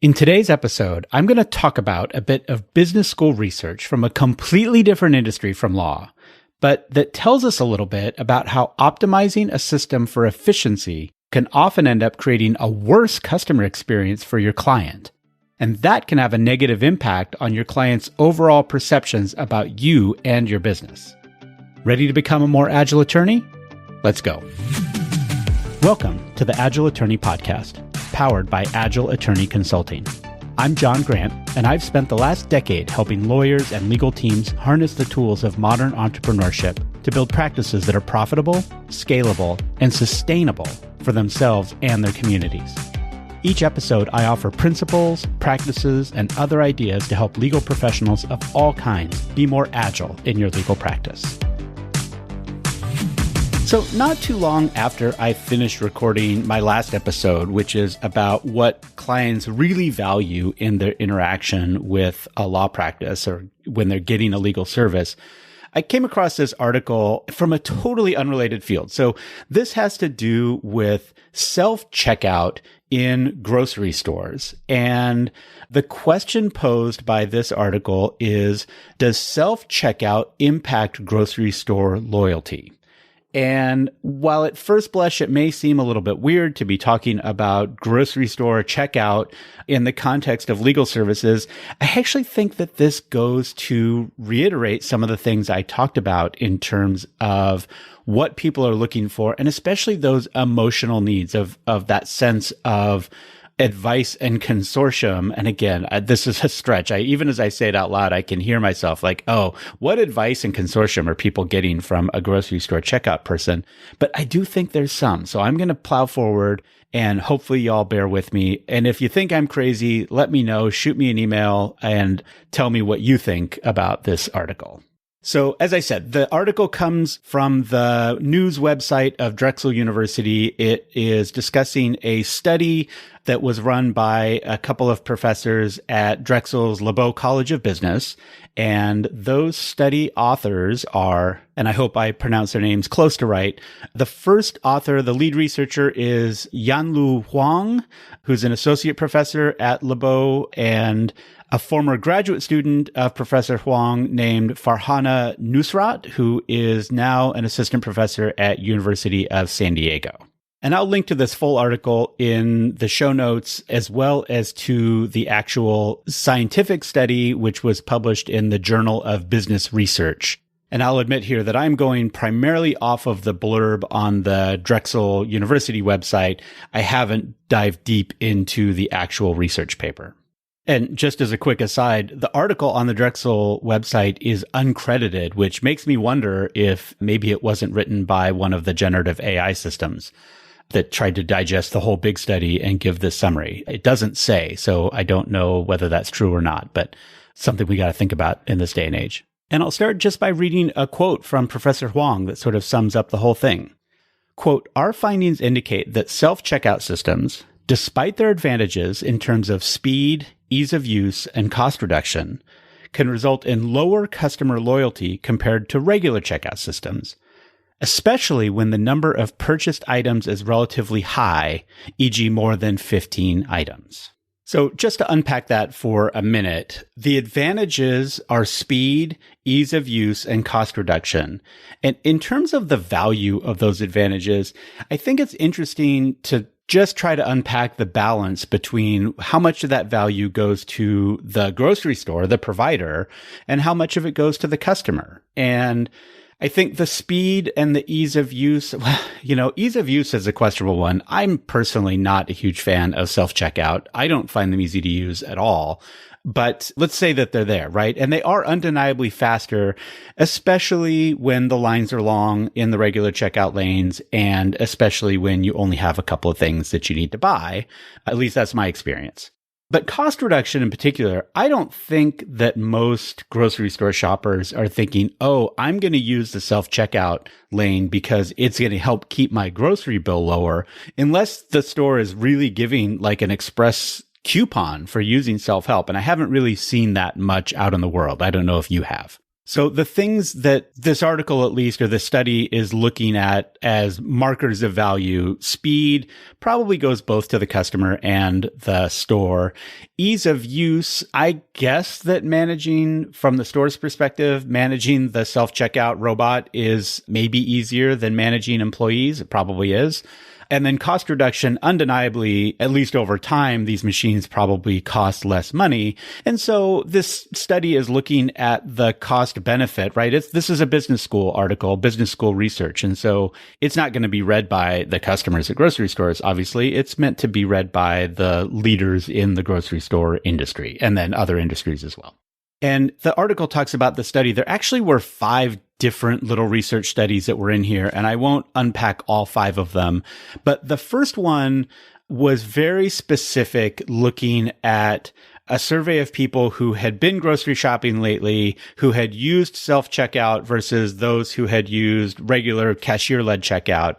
In today's episode, I'm going to talk about a bit of business school research from a completely different industry from law, but that tells us a little bit about how optimizing a system for efficiency can often end up creating a worse customer experience for your client. And that can have a negative impact on your client's overall perceptions about you and your business. Ready to become a more agile attorney? Let's go. Welcome to the Agile Attorney Podcast, powered by Agile Attorney Consulting. I'm John Grant, and I've spent the last decade helping lawyers and legal teams harness the tools of modern entrepreneurship to build practices that are profitable, scalable, and sustainable for themselves and their communities. Each episode, I offer principles, practices, and other ideas to help legal professionals of all kinds be more agile in your legal practice. So not too long after I finished recording my last episode, which is about what clients really value in their interaction with a law practice or when they're getting a legal service, I came across this article from a totally unrelated field. So this has to do with self-checkout in grocery stores. And the question posed by this article is, does self-checkout impact grocery store loyalty? And while at first blush, it may seem a little bit weird to be talking about grocery store checkout in the context of legal services, I actually think that this goes to reiterate some of the things I talked about in terms of what people are looking for, and especially those emotional needs of that sense of advice and consortium. And again, this is a stretch. Even as I say it out loud, I can hear myself like, oh, what advice and consortium are people getting from a grocery store checkout person? But I do think there's some. So I'm going to plow forward and hopefully y'all bear with me. And if you think I'm crazy, let me know, shoot me an email and tell me what you think about this article. So as I said, the article comes from the news website of Drexel University. It is discussing a study that was run by a couple of professors at Drexel's LeBeau College of Business. And those study authors are, and I hope I pronounce their names close to right. The first author, the lead researcher, is Yanlu Huang, who's an associate professor at LeBeau and a former graduate student of Professor Huang named Farhana Nusrat, who is now an assistant professor at University of San Diego. And I'll link to this full article in the show notes, as well as to the actual scientific study, which was published in the Journal of Business Research. And I'll admit here that I'm going primarily off of the blurb on the Drexel University website. I haven't dived deep into the actual research paper. And just as a quick aside, the article on the Drexel website is uncredited, which makes me wonder if maybe it wasn't written by one of the generative AI systems that tried to digest the whole big study and give this summary. It doesn't say, so I don't know whether that's true or not, but something we got to think about in this day and age. And I'll start just by reading a quote from Professor Huang that sort of sums up the whole thing. Quote, "Our findings indicate that self-checkout systems, despite their advantages in terms of speed, ease of use, and cost reduction, can result in lower customer loyalty compared to regular checkout systems, especially when the number of purchased items is relatively high, e.g. more than 15 items." So just to unpack that for a minute, the advantages are speed, ease of use, and cost reduction. And in terms of the value of those advantages, I think it's interesting to just try to unpack the balance between how much of that value goes to the grocery store, the provider, and how much of it goes to the customer. And I think the speed and the ease of use, ease of use is a questionable one. I'm personally not a huge fan of self-checkout. I don't find them easy to use at all. But let's say that they're there, right? And they are undeniably faster, especially when the lines are long in the regular checkout lanes, and especially when you only have a couple of things that you need to buy. At least that's my experience. But cost reduction in particular, I don't think that most grocery store shoppers are thinking, oh, I'm going to use the self-checkout lane because it's going to help keep my grocery bill lower, unless the store is really giving like an express coupon for using self-help. And I haven't really seen that much out in the world. I don't know if you have. So the things that this article, at least, or this study is looking at as markers of value, speed probably goes both to the customer and the store. Ease of use, I guess that managing from the store's perspective, managing the self-checkout robot is maybe easier than managing employees. It probably is. And then cost reduction, undeniably, at least over time, these machines probably cost less money. And so this study is looking at the cost benefit, right? This is a business school article, business school research. And so it's not going to be read by the customers at grocery stores. Obviously, it's meant to be read by the leaders in the grocery store industry and then other industries as well. And the article talks about the study. There actually were 5 different little research studies that were in here, and I won't unpack all 5 of them. But the first one was very specific, looking at a survey of people who had been grocery shopping lately, who had used self-checkout versus those who had used regular cashier-led checkout.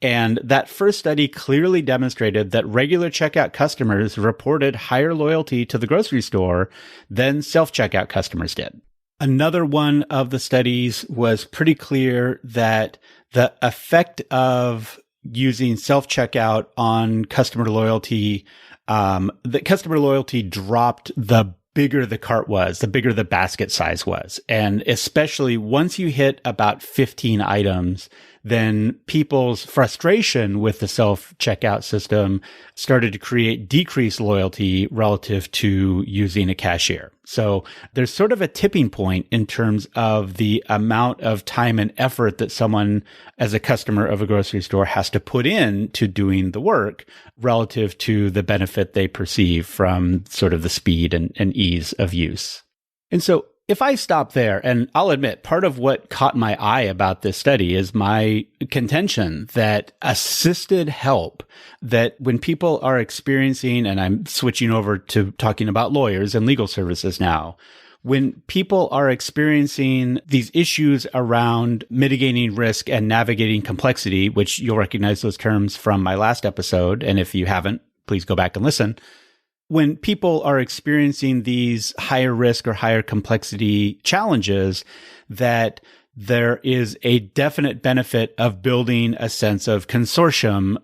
And that first study clearly demonstrated that regular checkout customers reported higher loyalty to the grocery store than self-checkout customers did. Another one of the studies was pretty clear that the effect of using self-checkout on customer loyalty, the customer loyalty dropped the bigger the cart was, the bigger the basket size was. And especially once you hit about 15 items, then people's frustration with the self-checkout system started to create decreased loyalty relative to using a cashier. So there's sort of a tipping point in terms of the amount of time and effort that someone as a customer of a grocery store has to put in to doing the work relative to the benefit they perceive from sort of the speed and ease of use. And so if I stop there, and I'll admit, part of what caught my eye about this study is my contention that assisted help, that when people are experiencing, and I'm switching over to talking about lawyers and legal services now, when people are experiencing these issues around mitigating risk and navigating complexity, which you'll recognize those terms from my last episode, and if you haven't, please go back and listen. When people are experiencing these higher risk or higher complexity challenges, that there is a definite benefit of building a sense of consortium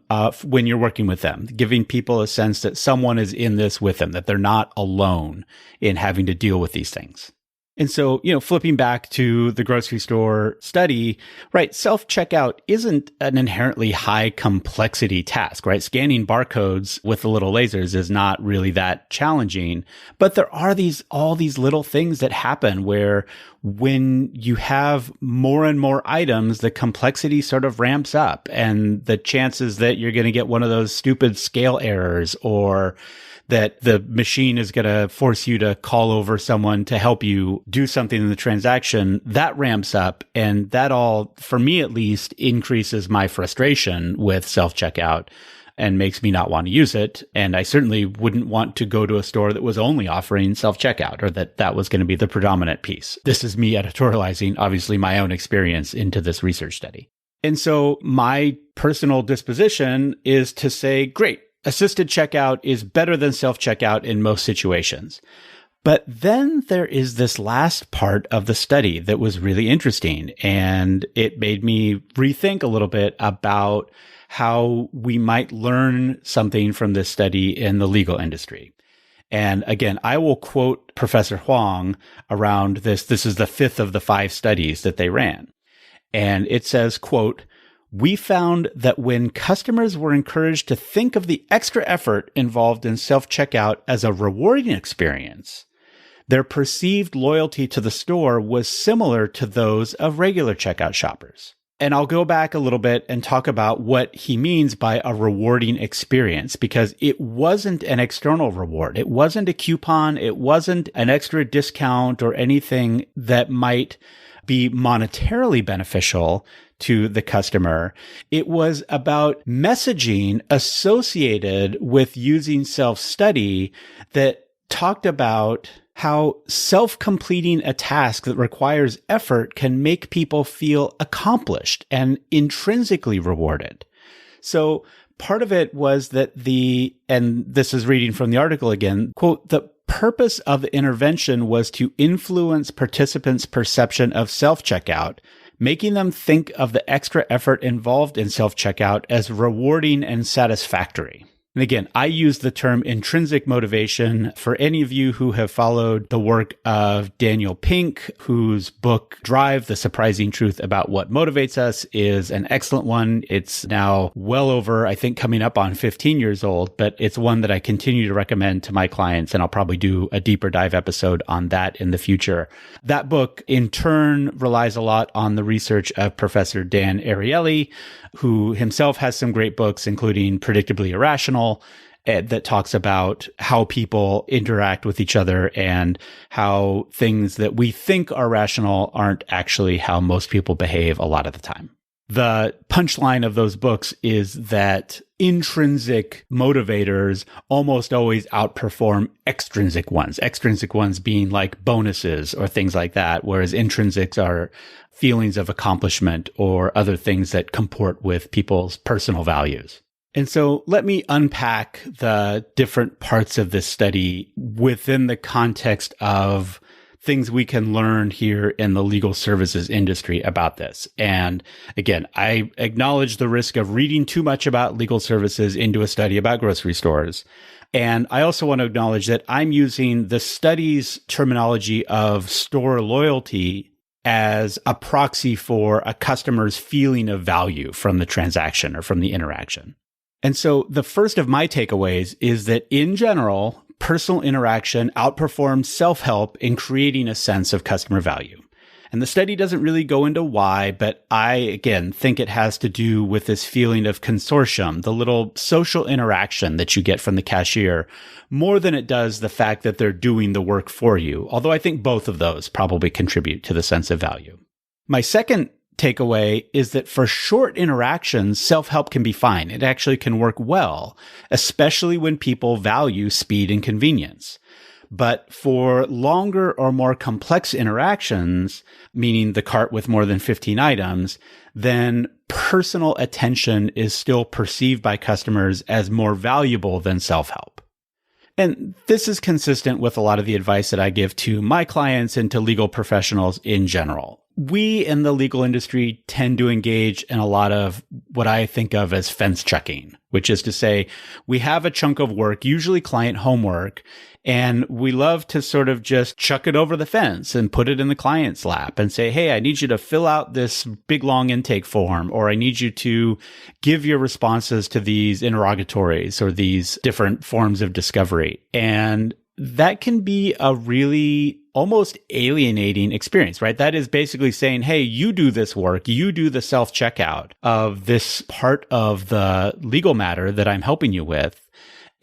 when you're working with them, giving people a sense that someone is in this with them, that they're not alone in having to deal with these things. And so, flipping back to the grocery store study, right, self-checkout isn't an inherently high complexity task, right? Scanning barcodes with the little lasers is not really that challenging. But there are all these little things that happen where when you have more and more items, the complexity sort of ramps up, and the chances that you're going to get one of those stupid scale errors, or that the machine is going to force you to call over someone to help you do something in the transaction, that ramps up. And that all, for me at least, increases my frustration with self-checkout and makes me not want to use it. And I certainly wouldn't want to go to a store that was only offering self-checkout, or that was going to be the predominant piece. This is me editorializing, obviously, my own experience into this research study. And so my personal disposition is to say, great, assisted checkout is better than self-checkout in most situations. But then there is this last part of the study that was really interesting, and it made me rethink a little bit about how we might learn something from this study in the legal industry. And again, I will quote Professor Huang around this. This is the 5th of the 5 studies that they ran. And it says, quote, "We found that when customers were encouraged to think of the extra effort involved in self-checkout as a rewarding experience, their perceived loyalty to the store was similar to those of regular checkout shoppers." And I'll go back a little bit and talk about what he means by a rewarding experience, because it wasn't an external reward. It wasn't a coupon. It wasn't an extra discount or anything that might be monetarily beneficial to the customer. It was about messaging associated with using self-study that talked about how self-completing a task that requires effort can make people feel accomplished and intrinsically rewarded. So part of it was that and this is reading from the article again, quote, "the purpose of the intervention was to influence participants' perception of self-checkout, making them think of the extra effort involved in self-checkout as rewarding and satisfactory. And again, I use the term intrinsic motivation for any of you who have followed the work of Daniel Pink, whose book Drive, The Surprising Truth About What Motivates Us is an excellent one. It's now well over, I think, coming up on 15 years old, but it's one that I continue to recommend to my clients, and I'll probably do a deeper dive episode on that in the future. That book, in turn, relies a lot on the research of Professor Dan Ariely, who himself has some great books, including Predictably Irrational, that talks about how people interact with each other and how things that we think are rational aren't actually how most people behave a lot of the time. The punchline of those books is that intrinsic motivators almost always outperform extrinsic ones being like bonuses or things like that, whereas intrinsics are feelings of accomplishment or other things that comport with people's personal values. And so let me unpack the different parts of this study within the context of things we can learn here in the legal services industry about this. And again, I acknowledge the risk of reading too much about legal services into a study about grocery stores. And I also want to acknowledge that I'm using the study's terminology of store loyalty as a proxy for a customer's feeling of value from the transaction or from the interaction. And so the first of my takeaways is that in general, personal interaction outperforms self-help in creating a sense of customer value. And the study doesn't really go into why, but I, again, think it has to do with this feeling of consortium, the little social interaction that you get from the cashier, more than it does the fact that they're doing the work for you. Although I think both of those probably contribute to the sense of value. My second takeaway is that for short interactions, self-help can be fine. It actually can work well, especially when people value speed and convenience. But for longer or more complex interactions, meaning the cart with more than 15 items, then personal attention is still perceived by customers as more valuable than self-help. And this is consistent with a lot of the advice that I give to my clients and to legal professionals in general. We in the legal industry tend to engage in a lot of what I think of as fence checking, which is to say we have a chunk of work, usually client homework, and we love to sort of just chuck it over the fence and put it in the client's lap and say, hey, I need you to fill out this big, long intake form, or I need you to give your responses to these interrogatories or these different forms of discovery. And that can be a really almost alienating experience, right? That is basically saying, hey, you do this work, you do the self-checkout of this part of the legal matter that I'm helping you with.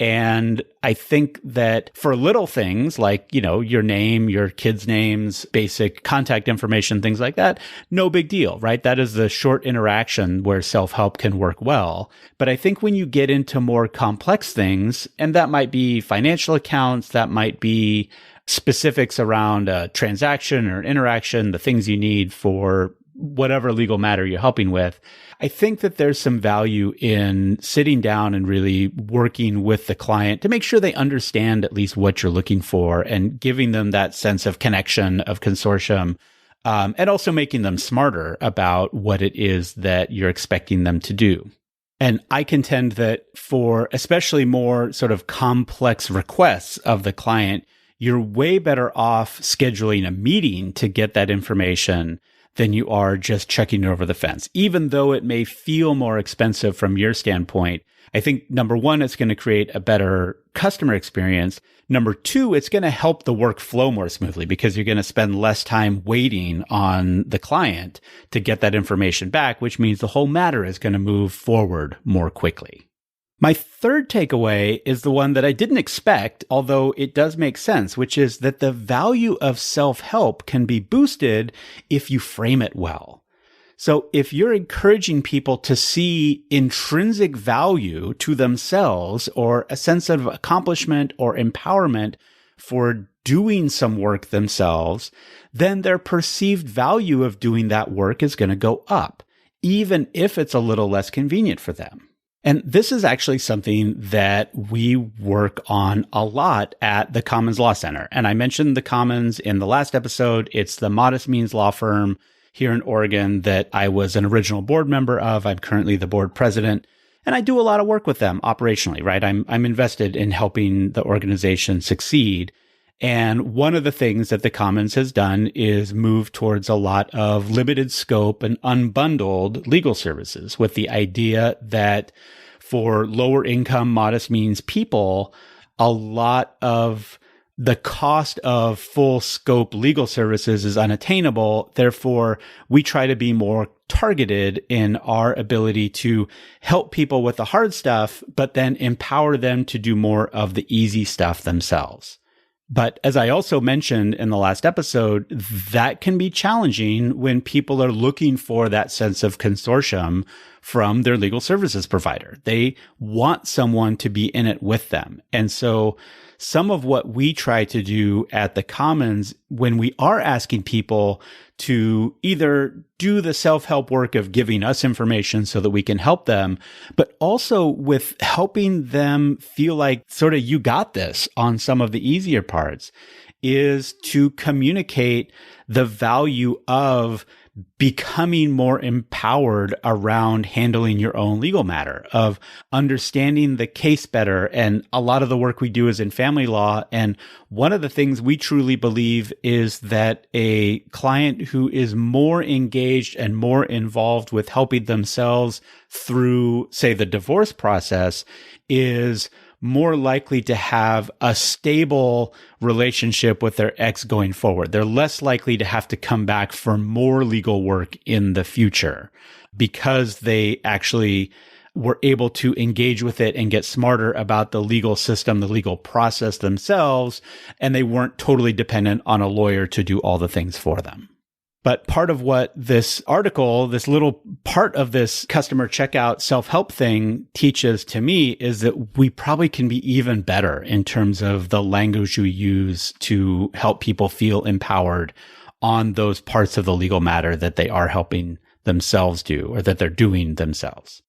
And I think that for little things like, your name, your kids' names, basic contact information, things like that, no big deal, right? That is the short interaction where self-help can work well. But I think when you get into more complex things, and that might be financial accounts, that might be specifics around a transaction or interaction, the things you need for whatever legal matter you're helping with, I think that there's some value in sitting down and really working with the client to make sure they understand at least what you're looking for and giving them that sense of connection, of consortium, and also making them smarter about what it is that you're expecting them to do. And I contend that for especially more sort of complex requests of the client, you're way better off scheduling a meeting to get that information than you are just checking it over the fence. Even though it may feel more expensive from your standpoint, I think number one, it's going to create a better customer experience. Number two, it's going to help the work flow more smoothly because you're going to spend less time waiting on the client to get that information back, which means the whole matter is going to move forward more quickly. My third takeaway is the one that I didn't expect, although it does make sense, which is that the value of self-help can be boosted if you frame it well. So if you're encouraging people to see intrinsic value to themselves or a sense of accomplishment or empowerment for doing some work themselves, then their perceived value of doing that work is going to go up, even if it's a little less convenient for them. And this is actually something that we work on a lot at the Commons Law Center. And I mentioned the Commons in the last episode. It's the modest means law firm here in Oregon that I was an original board member of. I'm currently the board president, and I do a lot of work with them operationally, right? I'm invested in helping the organization succeed. And one of the things that the Commons has done is move towards a lot of limited scope and unbundled legal services, with the idea that for lower income, modest means people, a lot of the cost of full scope legal services is unattainable. Therefore, we try to be more targeted in our ability to help people with the hard stuff, but then empower them to do more of the easy stuff themselves. But as I also mentioned in the last episode, that can be challenging when people are looking for that sense of consortium from their legal services provider. They want someone to be in it with them. And so some of what we try to do at the Commons when we are asking people to either do the self-help work of giving us information so that we can help them, but also with helping them feel like sort of you got this on some of the easier parts, is to communicate the value of becoming more empowered around handling your own legal matter, of understanding the case better. And a lot of the work we do is in family law. And one of the things we truly believe is that a client who is more engaged and more involved with helping themselves through, say, the divorce process is more likely to have a stable relationship with their ex going forward. They're less likely to have to come back for more legal work in the future because they actually were able to engage with it and get smarter about the legal system, the legal process themselves, and they weren't totally dependent on a lawyer to do all the things for them. But part of what this article, this little part of this customer checkout self-help thing teaches to me is that we probably can be even better in terms of the language we use to help people feel empowered on those parts of the legal matter that they are helping themselves do or that they're doing themselves.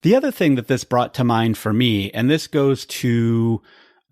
The other thing that this brought to mind for me, and this goes to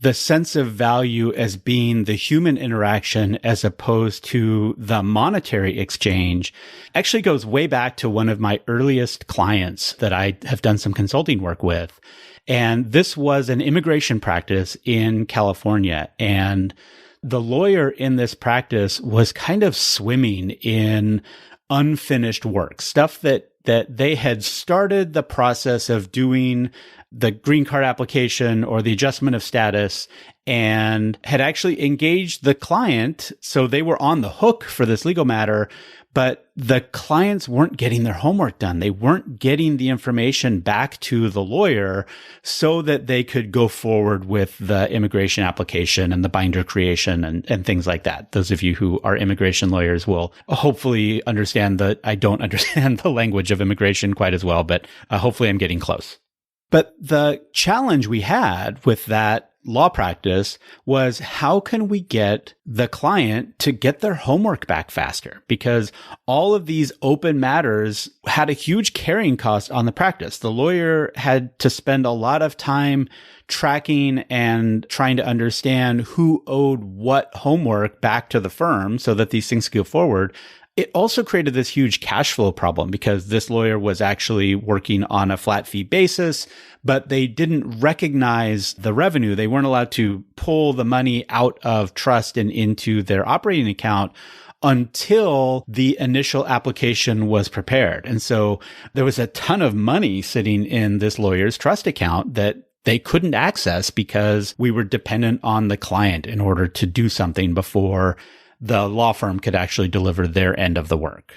the sense of value as being the human interaction as opposed to the monetary exchange, actually goes way back to one of my earliest clients that I have done some consulting work with. And this was an immigration practice in California. And the lawyer in this practice was kind of swimming in unfinished work, stuff that they had started the process of doing the green card application or the adjustment of status and had actually engaged the client. So they were on the hook for this legal matter, but the clients weren't getting their homework done. They weren't getting the information back to the lawyer so that they could go forward with the immigration application and the binder creation and things like that. Those of you who are immigration lawyers will hopefully understand that I don't understand the language of immigration quite as well, but hopefully I'm getting close. But the challenge we had with that law practice was how can we get the client to get their homework back faster? Because all of these open matters had a huge carrying cost on the practice. The lawyer had to spend a lot of time tracking and trying to understand who owed what homework back to the firm so that these things could go forward. It also created this huge cash flow problem because this lawyer was actually working on a flat fee basis, but they didn't recognize the revenue. They weren't allowed to pull the money out of trust and into their operating account until the initial application was prepared. And so there was a ton of money sitting in this lawyer's trust account that they couldn't access because we were dependent on the client in order to do something before the law firm could actually deliver their end of the work.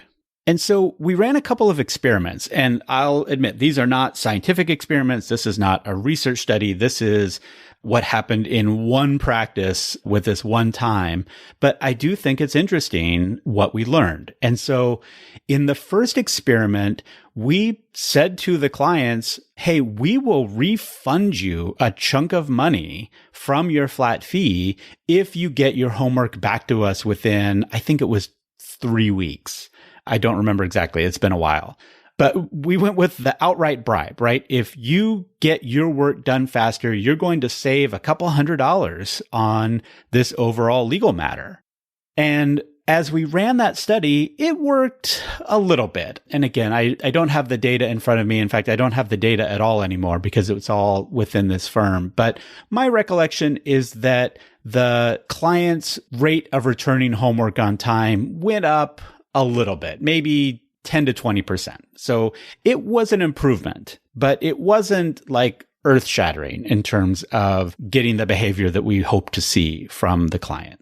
And so we ran a couple of experiments, and I'll admit these are not scientific experiments. This is not a research study. This is what happened in one practice with this one time. But I do think it's interesting what we learned. And so in the first experiment, we said to the clients, hey, we will refund you a chunk of money from your flat fee if you get your homework back to us within, I think it was 3 weeks. I don't remember exactly. It's been a while. But we went with the outright bribe, right? If you get your work done faster, you're going to save a couple $100 on this overall legal matter. And as we ran that study, it worked a little bit. And again, I don't have the data in front of me. In fact, I don't have the data at all anymore because it was all within this firm. But my recollection is that the client's rate of returning homework on time went up a little bit, maybe 10 to 20%. So it was an improvement, but it wasn't like earth shattering in terms of getting the behavior that we hope to see from the client.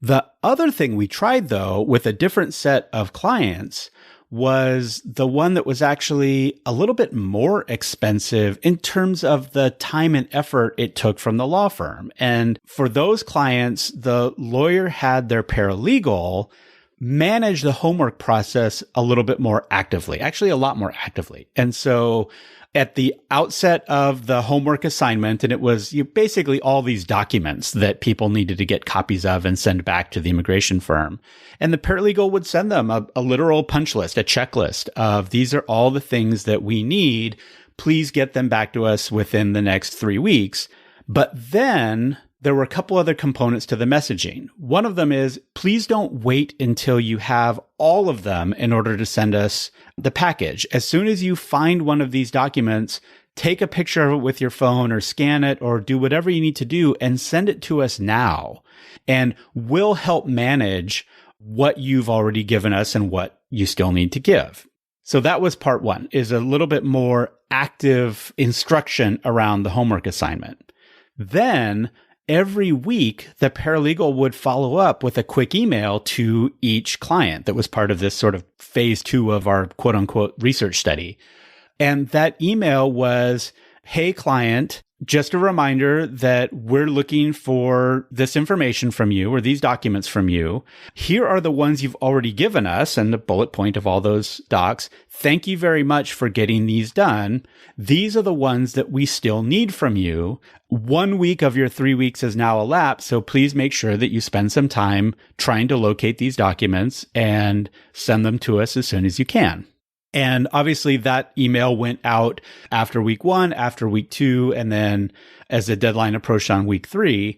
The other thing we tried, though, with a different set of clients was the one that was actually a little bit more expensive in terms of the time and effort it took from the law firm. And for those clients, the lawyer had their paralegal manage the homework process a little bit more actively, actually a lot more actively. And so at the outset of the homework assignment, and it was basically all these documents that people needed to get copies of and send back to the immigration firm. And the paralegal would send them a literal punch list, a checklist of these are all the things that we need. Please get them back to us within the next 3 weeks. But then there were a couple other components to the messaging. One of them is, please don't wait until you have all of them in order to send us the package. As soon as you find one of these documents, take a picture of it with your phone or scan it or do whatever you need to do and send it to us now. And we'll help manage what you've already given us and what you still need to give. So that was part one, is a little bit more active instruction around the homework assignment. Then every week, the paralegal would follow up with a quick email to each client that was part of this sort of phase 2 of our quote unquote research study. And that email was, hey, client, just a reminder that we're looking for this information from you or these documents from you. Here are the ones you've already given us and the bullet point of all those docs. Thank you very much for getting these done. These are the ones that we still need from you. 1 week of your 3 weeks has now elapsed, so please make sure that you spend some time trying to locate these documents and send them to us as soon as you can. And obviously that email went out after week 1, after week 2, and then as the deadline approached on week 3.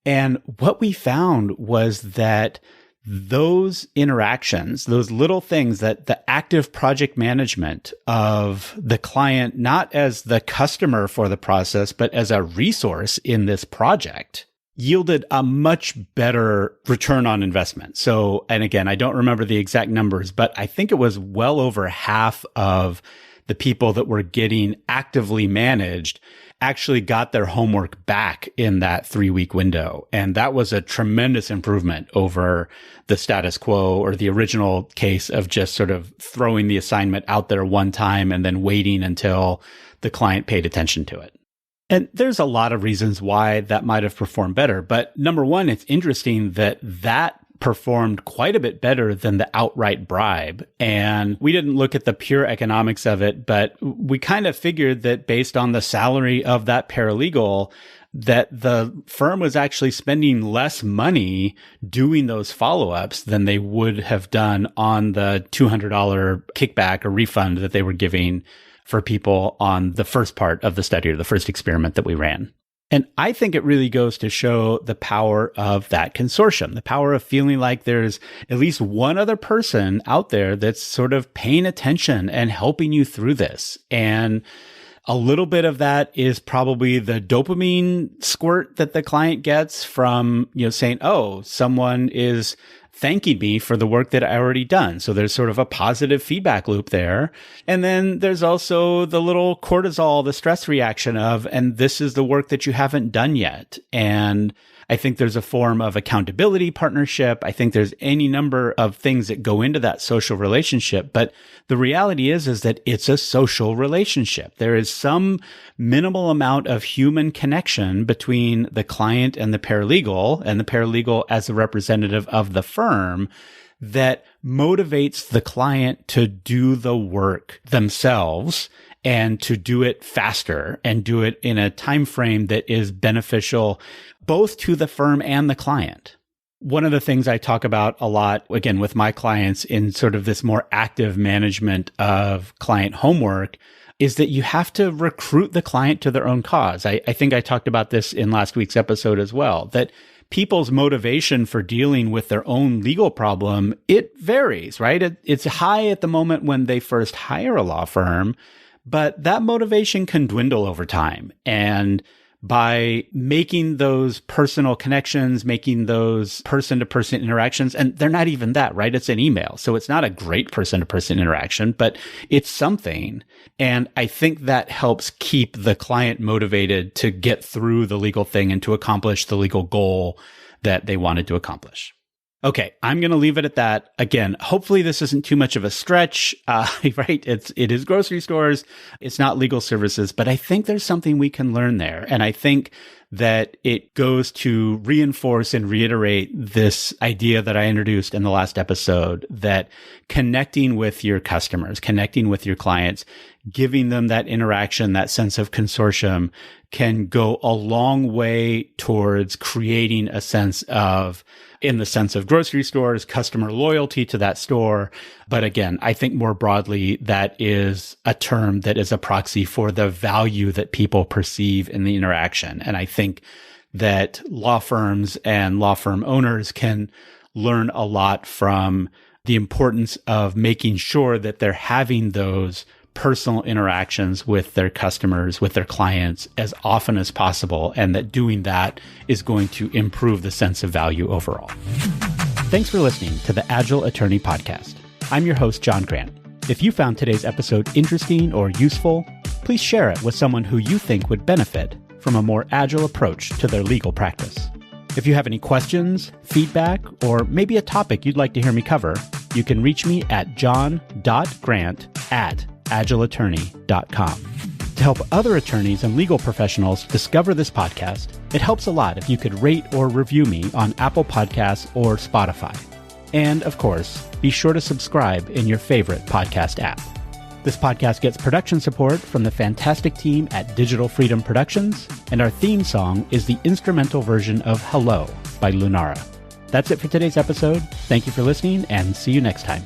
And what we found was that those interactions, those little things, that the active project management of the client, not as the customer for the process, but as a resource in this project, yielded a much better return on investment. So, and again, I don't remember the exact numbers, but I think it was well over half of the people that were getting actively managed actually got their homework back in that 3-week window. And that was a tremendous improvement over the status quo or the original case of just sort of throwing the assignment out there one time and then waiting until the client paid attention to it. And there's a lot of reasons why that might have performed better. But number one, it's interesting that that performed quite a bit better than the outright bribe. And we didn't look at the pure economics of it, but we kind of figured that based on the salary of that paralegal, that the firm was actually spending less money doing those follow-ups than they would have done on the $200 kickback or refund that they were giving for people on the first part of the study or the first experiment that we ran. And I think it really goes to show the power of that consortium, the power of feeling like there's at least one other person out there that's sort of paying attention and helping you through this. And a little bit of that is probably the dopamine squirt that the client gets from, saying, oh, someone is thanking me for the work that I already done. So there's sort of a positive feedback loop there. And then there's also the little cortisol, the stress reaction of, and this is the work that you haven't done yet. And I think there's a form of accountability partnership. I think there's any number of things that go into that social relationship. But the reality is that it's a social relationship. There is some minimal amount of human connection between the client and the paralegal as a representative of the firm that motivates the client to do the work themselves and to do it faster and do it in a time frame that is beneficial both to the firm and the client. one of the things I talk about a lot, again, with my clients in sort of this more active management of client homework is that you have to recruit the client to their own cause. I think I talked about this in last week's episode as well, that people's motivation for dealing with their own legal problem, it varies, right? It's high at the moment when they first hire a law firm, but that motivation can dwindle over time. And by making those personal connections, making those person-to-person interactions, and they're not even that, right? It's an email. So it's not a great person-to-person interaction, but it's something. And I think that helps keep the client motivated to get through the legal thing and to accomplish the legal goal that they wanted to accomplish. Okay, I'm going to leave it at that. Again, hopefully this isn't too much of a stretch, right? It is grocery stores. It's not legal services, but I think there's something we can learn there. And I think that it goes to reinforce and reiterate this idea that I introduced in the last episode, that connecting with your customers, connecting with your clients, giving them that interaction, that sense of consortium can go a long way towards creating a sense of, in the sense of grocery stores, customer loyalty to that store. But again, I think more broadly, that is a term that is a proxy for the value that people perceive in the interaction. And I think that law firms and law firm owners can learn a lot from the importance of making sure that they're having those personal interactions with their customers, with their clients as often as possible, and that doing that is going to improve the sense of value overall. Thanks for listening to the Agile Attorney Podcast. I'm your host, John Grant. If you found today's episode interesting or useful, please share it with someone who you think would benefit from a more agile approach to their legal practice. If you have any questions, feedback, or maybe a topic you'd like to hear me cover, you can reach me at john.grant@agileattorney.com. To help other attorneys and legal professionals discover this podcast, it helps a lot if you could rate or review me on Apple Podcasts or Spotify. And of course, be sure to subscribe in your favorite podcast app. This podcast gets production support from the fantastic team at Digital Freedom Productions, and our theme song is the instrumental version of Hello by Lunara. That's it for today's episode. Thank you for listening, and see you next time.